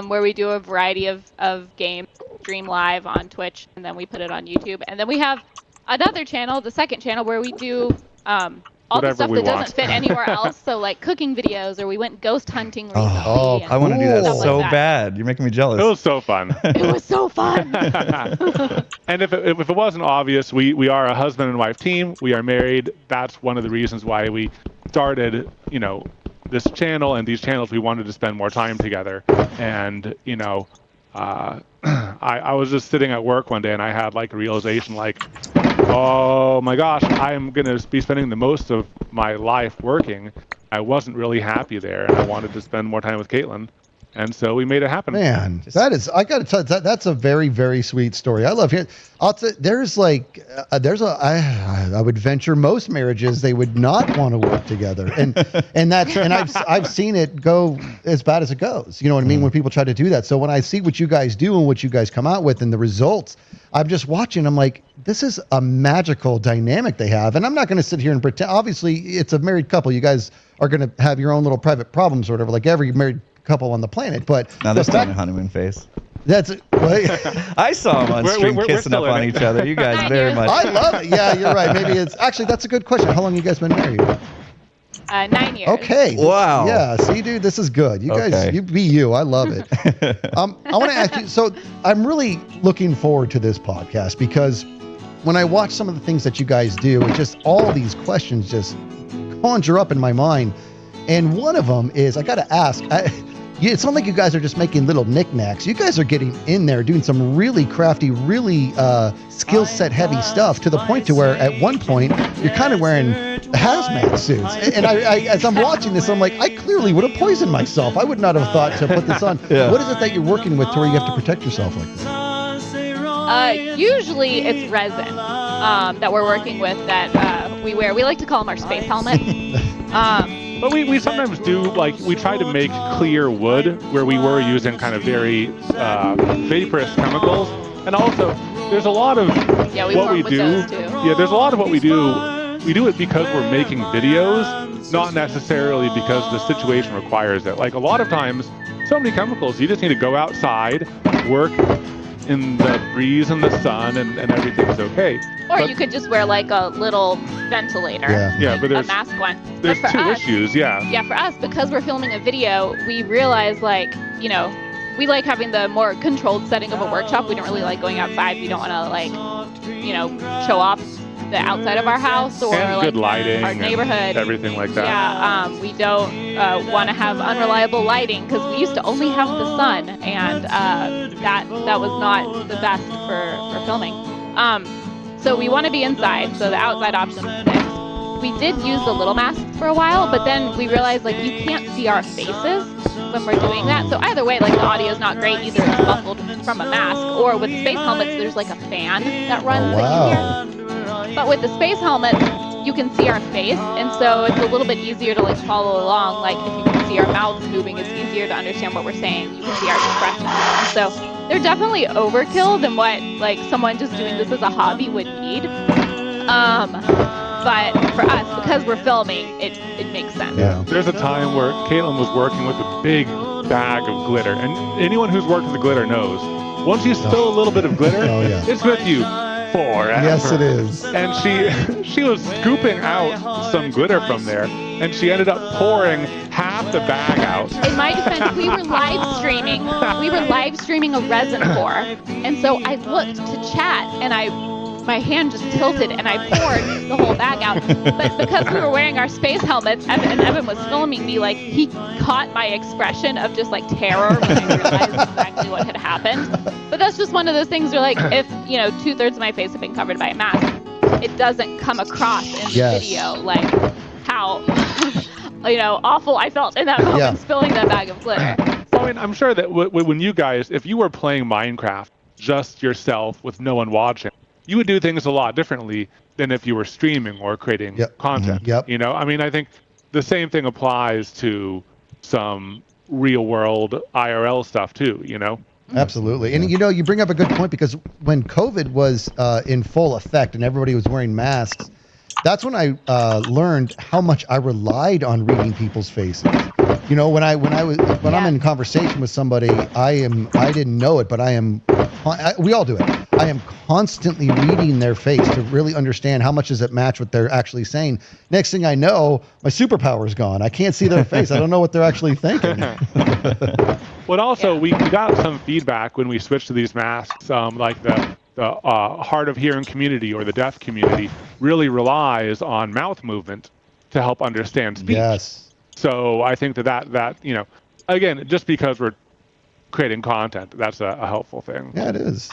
where we do a variety of games, stream live on Twitch, and then we put it on YouTube. And then we have another channel, the second channel, where we do all the Whatever stuff we that want. doesn't fit anywhere else. So like cooking videos, or we went ghost hunting recently. I want to do that so bad. You're making me jealous. It was so fun. It was so fun. And if it wasn't obvious, we are a husband and wife team. We are married. That's one of the reasons why we started, this channel and these channels. We wanted to spend more time together. And, I was just sitting at work one day and I had like a realization like, oh my gosh, I'm going to be spending the most of my life working. I wasn't really happy there and I wanted to spend more time with Caitlin. And so we made it happen. Man, I got to tell you, that's a very, very sweet story. I love hearing. I would venture most marriages, they would not want to work together. And I've seen it go as bad as it goes. You know what I mean? When people try to do that. So when I see what you guys do and what you guys come out with and the results, I'm just watching. I'm like, this is a magical dynamic they have. And I'm not going to sit here and pretend. Obviously, it's a married couple. You guys are going to have your own little private problems or whatever, like every married couple on the planet. But now they're still in honeymoon phase. That's it. I saw them on stream kissing up on each other. You guys very much. I love it. Yeah, you're right. Maybe it's actually, that's a good question. How long have you guys been married? 9 years. Okay. Wow. Yeah. See, dude, this is good. You guys, you be you. I love it. I want to ask you. So I'm really looking forward to this podcast because when I watch some of the things that you guys do, it just all these questions just conjure up in my mind. And one of them is, I got to ask. It's not like you guys are just making little knickknacks. You guys are getting in there, doing some really crafty, really skill set heavy stuff to the point to where at one point you're kind of wearing hazmat suits. And I as I'm watching this, I'm like, I clearly would have poisoned myself. I would not have thought to put this on. Yeah. What is it that you're working with to where you have to protect yourself like this? Usually it's resin that we're working with that we wear. We like to call them our space helmets. But we sometimes do, we try to make clear wood where we were using kind of very vaporous chemicals. And also, there's a lot of what we do. Yeah, there's a lot of what we do. We do it because we're making videos, not necessarily because the situation requires it. Like a lot of times, so many chemicals, you just need to go outside, work in the breeze and the sun, and everything's okay. Or you could just wear like a little ventilator. Yeah, but there's a mask one. There's two issues, yeah. Yeah, for us, because we're filming a video, we realize we like having the more controlled setting of a workshop. We don't really like going outside. We don't want to show off the outside of our house or and good lighting, our neighborhood, everything like that. Yeah, we don't want to have unreliable lighting because we used to only have the sun, and that was not the best for filming. So we want to be inside, so the outside option is fixed. We did use the little masks for a while, but then we realized you can't see our faces when we're doing that. So either way, the audio is not great. Either it's muffled from a mask, or with space helmets, there's a fan that runs that you hear. But with the space helmets, you can see our face, and so it's a little bit easier to follow along. If you can see our mouths moving, it's easier to understand what we're saying. You can see our expressions. And so they're definitely overkill than what someone just doing this as a hobby would need. But for us, because we're filming, it makes sense. Yeah. There's a time where Caitlin was working with a big bag of glitter, and anyone who's worked with the glitter knows once you spill a little bit of glitter, it's with you forever. Yes, it is. And she was scooping out some glitter from there, and she ended up pouring half the bag out. In my defense, we were live streaming. We were live streaming a resin pour, and so I looked to chat, and my hand just tilted, and I poured the whole bag out. But because we were wearing our space helmets, Evan was filming me, he caught my expression of just terror when I realized exactly what had happened. But that's just one of those things where if 2/3 of my face had been covered by a mask, it doesn't come across in the video how awful I felt in that moment spilling that bag of glitter. So I'm sure that when you guys, if you were playing Minecraft just yourself with no one watching, you would do things a lot differently than if you were streaming or creating content. Mm-hmm. I think the same thing applies to some real world IRL stuff too, Absolutely. And you bring up a good point, because when COVID was in full effect and everybody was wearing masks, that's when I learned how much I relied on reading people's faces. You know, when I'm in conversation with somebody, I didn't know it, but we all do it. I am constantly reading their face to really understand how much does it match what they're actually saying. Next thing I know, my superpower is gone. I can't see their face. I don't know what they're actually thinking. Well, also we got some feedback when we switched to these masks, like the hard of hearing community or the deaf community really relies on mouth movement to help understand speech. Yes. So I think that you know, again, just because we're creating content, that's a helpful thing. Yeah, it is.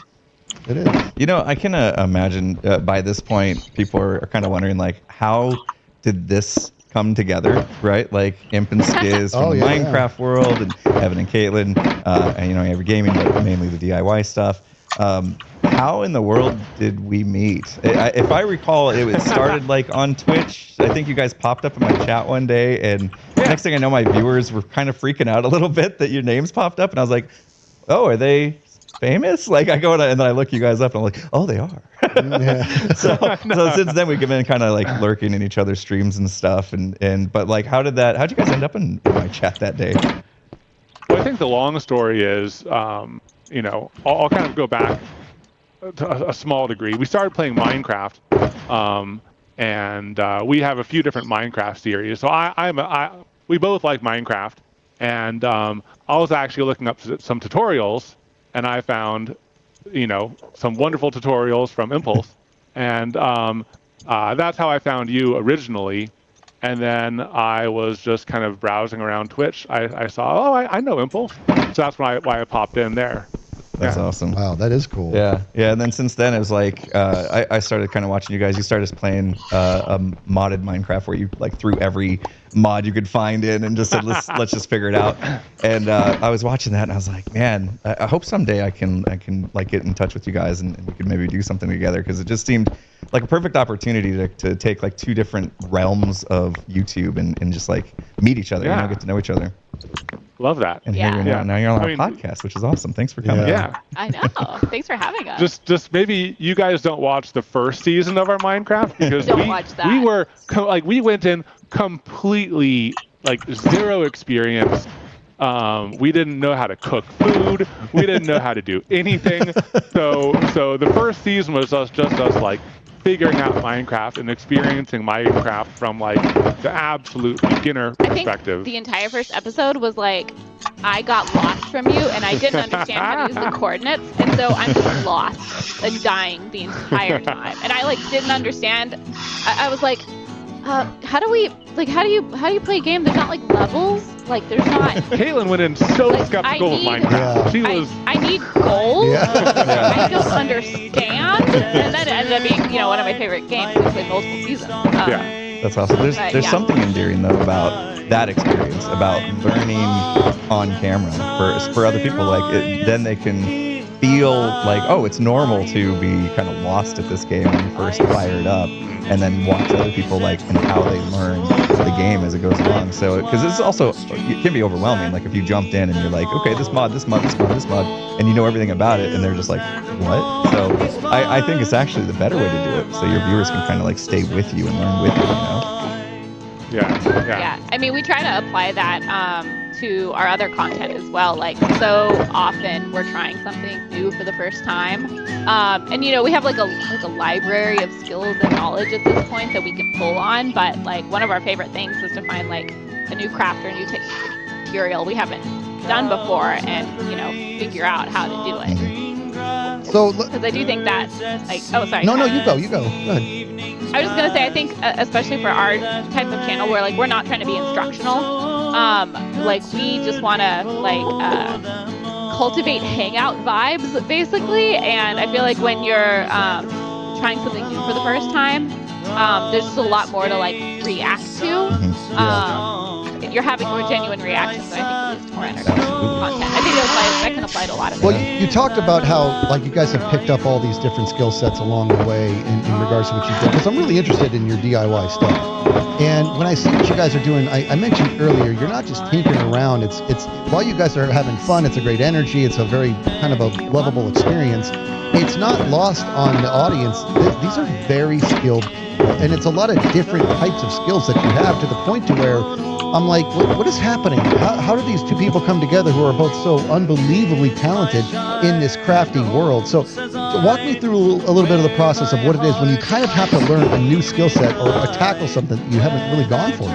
It is. You know, I can imagine by this point, people are kind of wondering, like, how did this come together, right? Like Imp and Skiz from the Minecraft world, and Evan and Caitlin, and you know, every gaming, but mainly the DIY stuff. How in the world did we meet? If I recall, it started like on Twitch. I think you guys popped up in my chat one day, and next thing I know, my viewers were kind of freaking out a little bit that your names popped up, and I was like, "Oh, are they famous?" Like I go and then I look you guys up, and I'm like, "Oh, they are." So since then we've been kind of like lurking in each other's streams and stuff, but like, how'd you guys end up in my chat that day? Well, I think the long story is, you know, I'll kind of go back to a small degree. We started playing Minecraft, and we have a few different Minecraft series. So we both like Minecraft, and I was actually looking up some tutorials, and I found, you know, some wonderful tutorials from Impulse, and that's how I found you originally. And then I was just kind of browsing around Twitch. I saw, I know Impulse, so that's why I popped in there. That's awesome. Wow, that is cool. Yeah. And then since then, it was like I started kind of watching you guys. You started playing a modded Minecraft where you like threw every mod you could find in and just said, let's just figure it out. And I was watching that, and I was like, man, I hope someday I can like get in touch with you guys, and we could maybe do something together, because it just seemed like a perfect opportunity to take like two different realms of YouTube and just like meet each other, you know, get to know each other. Love that. And here now you're on our podcast, which is awesome. Thanks for coming. Yeah. I know. Thanks for having us. Just maybe you guys don't watch the first season of our Minecraft, because we went in completely like zero experience. We didn't know how to cook food. We didn't know how to do anything. So the first season was just us like figuring out Minecraft and experiencing Minecraft from like the absolute beginner perspective. I think the entire first episode was like, I got lost from you and I didn't understand how to use the coordinates, and so I'm just lost and dying the entire time. And I like didn't understand. I was like, how do you play a game? There's not like levels. Like there's not. Caitlin went in so like, skeptical of Minecraft. I need gold. I don't understand. And then it ended up being, you know, one of my favorite games. We played multiple seasons. That's awesome. There's something endearing though about that experience, about learning on camera for other people. Like then they can feel like, oh, it's normal to be kind of lost at this game when you first fire it up, and then watch other people like and how they learn the game as it goes along. So because it's also, it can be overwhelming. Like if you jumped in and you're like, okay, this mod, and you know everything about it, and they're just like, what? So I think it's actually the better way to do it, so your viewers can kind of like stay with you and learn with you, you know? Yeah. I mean, we try to apply that to our other content as well. Like, so often we're trying something new for the first time, and you know, we have like a library of skills and knowledge at this point that we can pull on. But like, one of our favorite things is to find like a new craft or a new material we haven't done before, and you know, figure out how to do it. So, because I do think that, like, oh, sorry. No, you go. Go ahead. I was just gonna say, I think especially for our type of channel, where like we're not trying to be instructional. Like we just want to like cultivate hangout vibes, basically. And I feel like when you're trying something new for the first time, there's just a lot more to like react to. You're having more genuine reactions, so I think it leads to more entertaining content. I think that can apply to a lot of things. Well, you talked about how like you guys have picked up all these different skill sets along the way in regards to what you do, because I'm really interested in your DIY stuff. And when I see what you guys are doing, I mentioned earlier, you're not just tinkering around. It's while you guys are having fun, it's a great energy. It's a very kind of a lovable experience. It's not lost on the audience. These are very skilled people. and it's a lot of different types of skills that you have, to the point to where I'm like, what is happening? How do these two people come together who are both so unbelievably talented in this crafting world? So walk me through a little bit of the process of what it is when you kind of have to learn a new skill set or tackle something that you haven't really gone for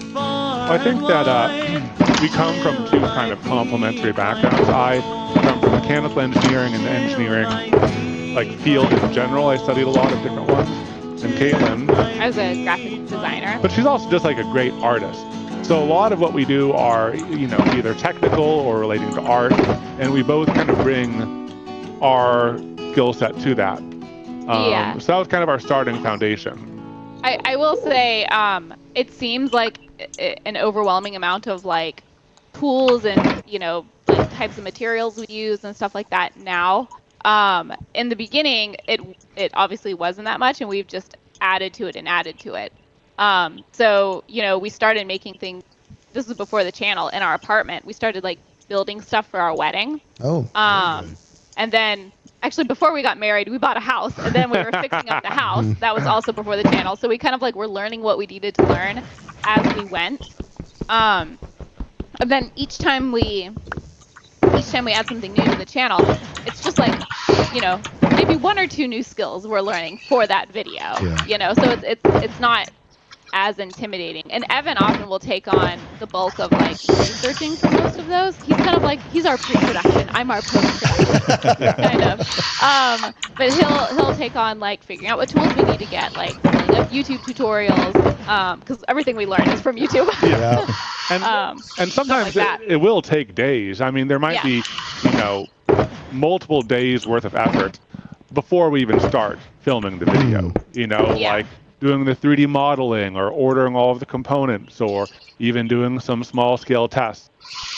before. I think that we come from two kind of complementary backgrounds. I come from mechanical engineering and the engineering like field in general. I studied a lot of different ones. And Caitlin, I was a graphic designer. But she's also just like a great artist. So a lot of what we do are, either technical or relating to art, and we both kind of bring our skill set to that. So that was kind of our starting foundation. I will say, it seems like an overwhelming amount of like tools and like types of materials we use and stuff like that now. In the beginning, it obviously wasn't that much, and we've just added to it and added to it. So we started making things. This was before the channel in our apartment. We started like building stuff for our wedding. Oh. And then actually before we got married, we bought a house, and then we were fixing up the house. That was also before the channel. So we kind of like were learning what we needed to learn as we went. And then each time we add something new to the channel, it's just like, maybe one or two new skills we're learning for that video. So it's not as intimidating. And Evan often will take on the bulk of like researching for most of those. He's kind of like, he's our pre-production, I'm our post-production kind of. But he'll take on like figuring out what tools we need to get, like pulling up YouTube tutorials, because everything we learn is from YouTube. And sometimes like it will take days. I mean, there might be, multiple days worth of effort before we even start filming the video. Like doing the 3D modeling or ordering all of the components or even doing some small scale tests.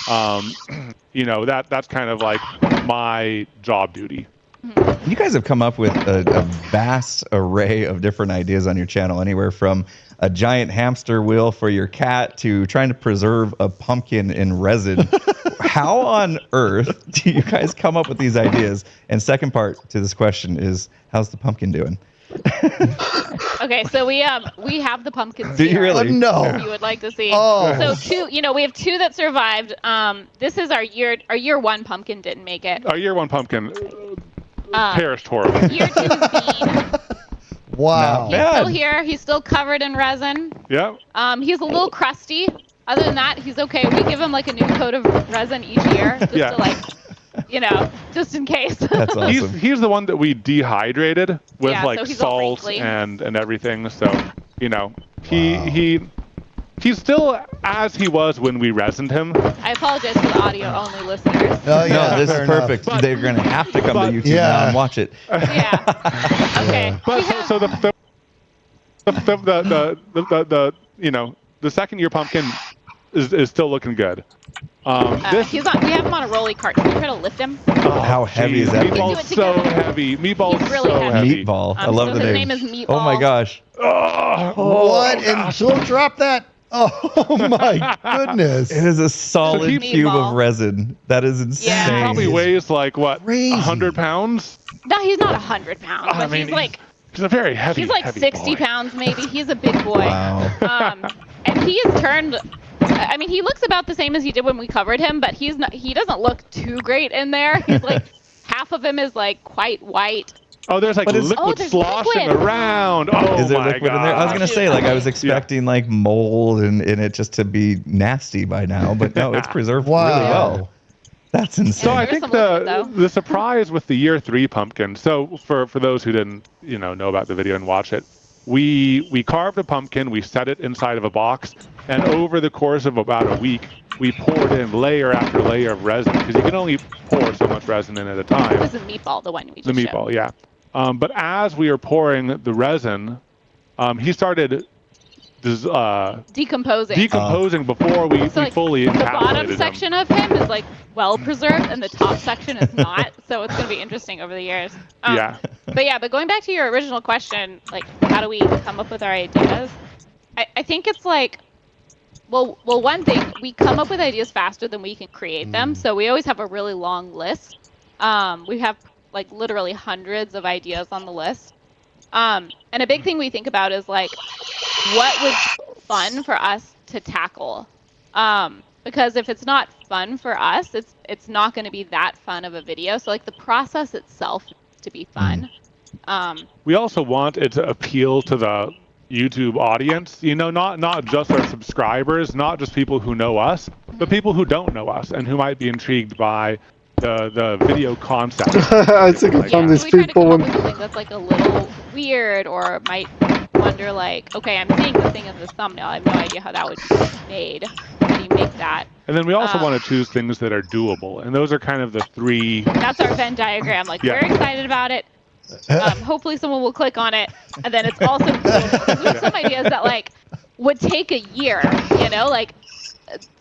That's kind of like my job duty. You guys have come up with a vast array of different ideas on your channel, anywhere from a giant hamster wheel for your cat to trying to preserve a pumpkin in resin. How on earth do you guys come up with these ideas? And second part to this question is, how's the pumpkin doing? Okay, so we have the pumpkins. Do you really? No. If you would like to see. Oh. So we have two that survived. This is our year one pumpkin didn't make it. Our year one pumpkin perished horribly. Year two is Bean. Wow. He's still here. He's still covered in resin. Yeah. He's a little crusty. Other than that, he's okay. We give him like a new coat of resin each year, just to like, just in case. That's awesome. He's the one that we dehydrated with like so salt and everything. So he's still as he was when we resined him. I apologize for the audio only listeners. No, this is perfect. They're going to have to come to YouTube now and watch it. Okay. But so the second year pumpkin is still looking good. We have him on a rolly cart. Can you try to lift him? How heavy is that thing? Meatball's so heavy. Meatball's really so heavy. Meatball. I love the name. His name is Meatball. Oh my gosh. What? And don't drop that. Oh my goodness. It is a solid cube of resin. That is insane. Yeah. He probably weighs like what? Crazy. 100 pounds? No, he's not 100 pounds. But he's like. He's a very heavy. He's like heavy 60 boy. pounds maybe. He's a big boy. Wow. And he has turned. I mean, he looks about the same as he did when we covered him, but he doesn't look too great in there. He's like half of him is like quite white. Oh, there's like liquid sloshing around. Oh, is there my liquid in there? I was gonna say, like, I was expecting like mold and it just to be nasty by now, but no, it's preserved really well. That's insane. So I think the surprise with the year 3 pumpkin. So for those who didn't know about the video and watch it, we carved a pumpkin, we set it inside of a box, and over the course of about a week, we poured in layer after layer of resin because you can only pour so much resin in at a time. This is Meatball, the one we just showed. Meatball, yeah. But as we were pouring the resin, he started decomposing before we fully encapsulated him. The bottom section of him is like well preserved, and the top section is not. So it's going to be interesting over the years. But going back to your original question, like how do we come up with our ideas? I think it's like, well, one thing, we come up with ideas faster than we can create them. So we always have a really long list. We have like literally hundreds of ideas on the list. And a big thing we think about is like, what was fun for us to tackle? Because if it's not fun for us, it's not going to be that fun of a video. So like the process itself needs to be fun. We also want it to appeal to the YouTube audience, not just our subscribers, not just people who know us, but people who don't know us and who might be intrigued by the video concept. I think I found these we try to people come up with something that's like a little weird, or might wonder like, okay, I'm seeing the thing in the thumbnail. I have no idea how that would be made. How do you make that? And then we also want to choose things that are doable, and those are kind of the three. That's our Venn diagram. Like, we're excited about it. Hopefully someone will click on it, and then it's also doable. Because we have some ideas that like would take a year, like.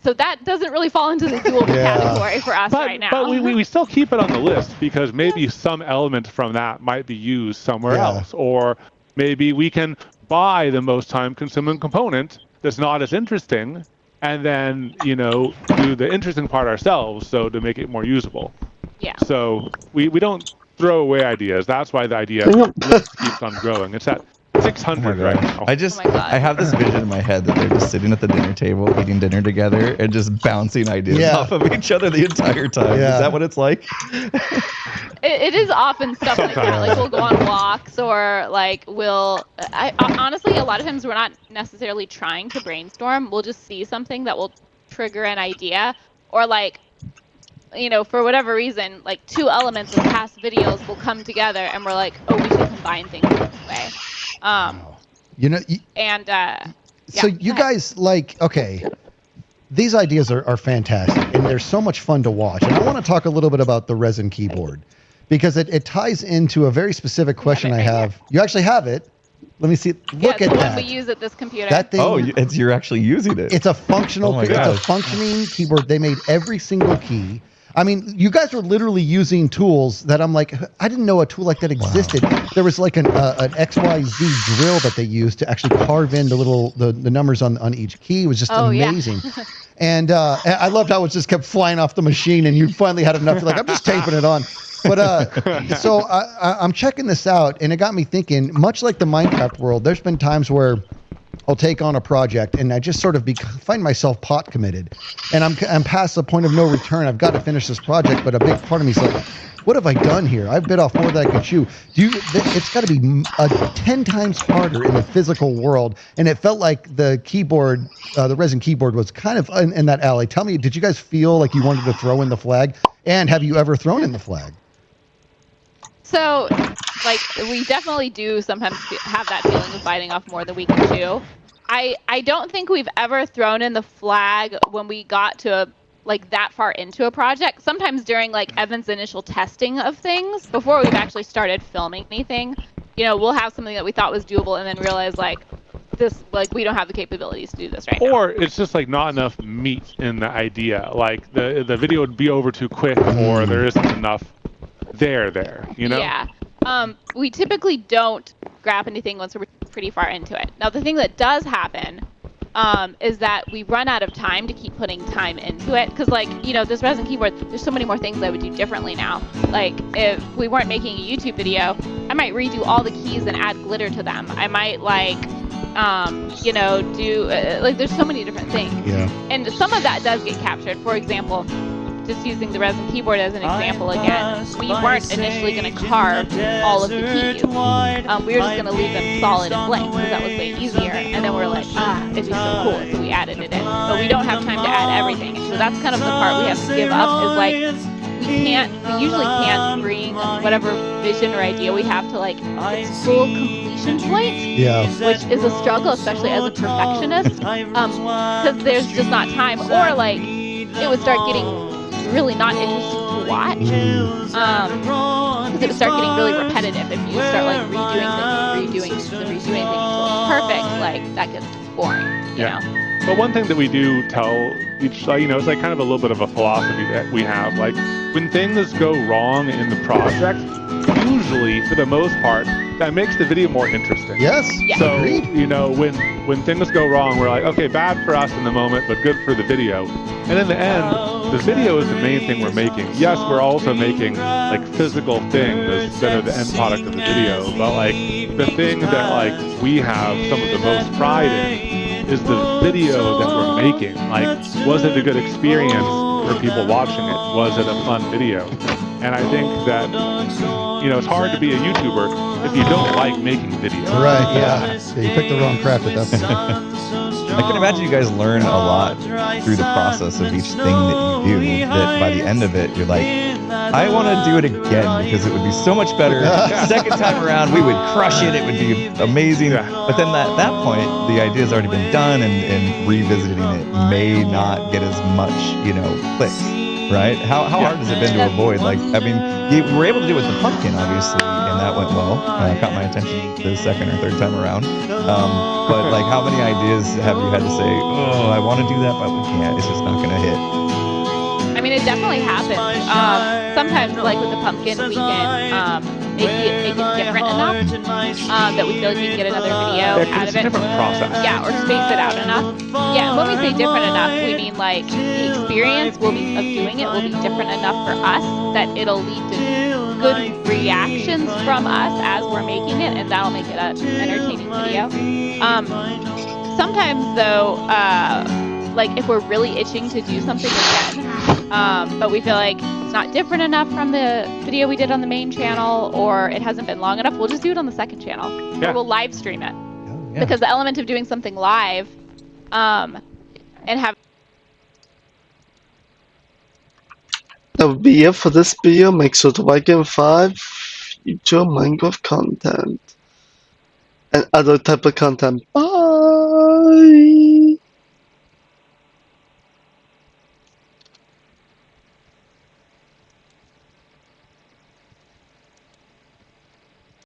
So that doesn't really fall into the doable category for us right now. But we still keep it on the list because maybe some element from that might be used somewhere else. Or maybe we can buy the most time-consuming component that's not as interesting and then, do the interesting part ourselves so to make it more usable. Yeah. So we don't throw away ideas. That's why the idea list keeps on growing. It's at 600 right now. I have this vision in my head that they're just sitting at the dinner table eating dinner together and just bouncing ideas off of each other the entire time. Is that what it's like? It is often stuff like that. Like we'll go on walks, or like honestly, a lot of times we're not necessarily trying to brainstorm. We'll just see something that will trigger an idea, or like, for whatever reason, like two elements of past videos will come together and we're like, oh, we should combine things this way. So you guys these ideas are fantastic, and they're so much fun to watch. And I want to talk a little bit about the resin keyboard, because it ties into a very specific question I have. You actually have it. Let me see. Look at that. We use at this computer. That thing. You're actually using it. It's a functional. It's a functioning keyboard. They made every single key. I mean, you guys were literally using tools that I'm like, I didn't know a tool like that existed. Wow. There was like an XYZ drill that they used to actually carve in the numbers on each key. It was just amazing. Yeah. And I loved how it just kept flying off the machine, and you finally had enough. You're like, I'm just taping it on. But so I'm checking this out, and it got me thinking, much like the Minecraft world, there's been times where I'll take on a project and I just sort of find myself pot committed, and I'm past the point of no return. I've got to finish this project, but a big part of me is like, what have I done here? I've bit off more than I could chew. It's got to be 10 times harder in the physical world, and it felt like the keyboard, the resin keyboard, was kind of in that alley. Tell me, did you guys feel like you wanted to throw in the flag, and have you ever thrown in the flag? So, like, we definitely do sometimes have that feeling of biting off more than we can chew. I don't think we've ever thrown in the flag when we got to like that far into a project. Sometimes during like Evan's initial testing of things, before we've actually started filming anything, we'll have something that we thought was doable and then realize like we don't have the capabilities to do this right now. Or it's just like not enough meat in the idea. Like the video would be over too quick, or there isn't enough there. Yeah. We typically don't grab anything once we're pretty far into it. Now, the thing that does happen is that we run out of time to keep putting time into it. Because, this resin keyboard, there's so many more things I would do differently now. Like, if we weren't making a YouTube video, I might redo all the keys and add glitter to them. I might, do, there's so many different things. Yeah. And some of that does get captured. For example, just using the resin keyboard as an example again, we weren't initially going to carve all of the keys. We were just going to leave them solid and blank because that was way easier. And then we're like, it'd be so cool, so we added it in. But we don't have time to add everything. So that's kind of the part we have to give up, is like, we usually can't bring whatever vision or idea we have to like its full completion point. Yeah. Which is a struggle, especially as a perfectionist, because there's just not time, or like it would start getting really not interesting to watch, because it would start getting really repetitive if you start like redoing things until it's perfect. Like that gets boring. You know? But one thing that we do tell each, it's like kind of a little bit of a philosophy that we have. Like when things go wrong in the project, usually for the most part, that makes the video more interesting. Yes. So agreed. When things go wrong, we're like, okay, bad for us in the moment, but good for the video. And in the end, the video is the main thing we're making. Yes, we're also making like physical things that are the end product of the video, but like the thing that like we have some of the most pride in is the video that we're making. Like, was it a good experience for people watching it? Was it a fun video? And I think that, you know, it's hard to be a YouTuber if you don't like making videos. Right, yeah. You picked the wrong craft at that point. I can imagine you guys learn a lot through the process of each thing that you do, that by the end of it, you're like, I want to do it again because it would be so much better. Second time around, we would crush it. It would be amazing. But then at that point, the idea's already been done, and revisiting it may not get as much, you know, clicks, right? How hard has it been to avoid? Like, I mean, you were able to do it with the pumpkin, obviously, and that went well. Caught my attention the second or third time around. But like, how many ideas have you had to say, oh, I want to do that, but we can't. It's just not going to hit. I mean, it definitely happens. Sometimes, like with the pumpkin, we can make it different enough that we feel like we can get another video out of it. Different process. Yeah, or space it out enough. Yeah, when we say different enough, we mean like the experience of doing it will be different enough for us that it'll lead to good reactions from us as we're making it, and that'll make it an entertaining video. Sometimes, though, like if we're really itching to do something again, but we feel like it's not different enough from the video we did on the main channel, or it hasn't been long enough, we'll just do it on the second channel. Or we'll live stream it. Because the element of doing something live and have The video for this video makes sure to like and 5 feature Minecraft content and other type of content. Bye.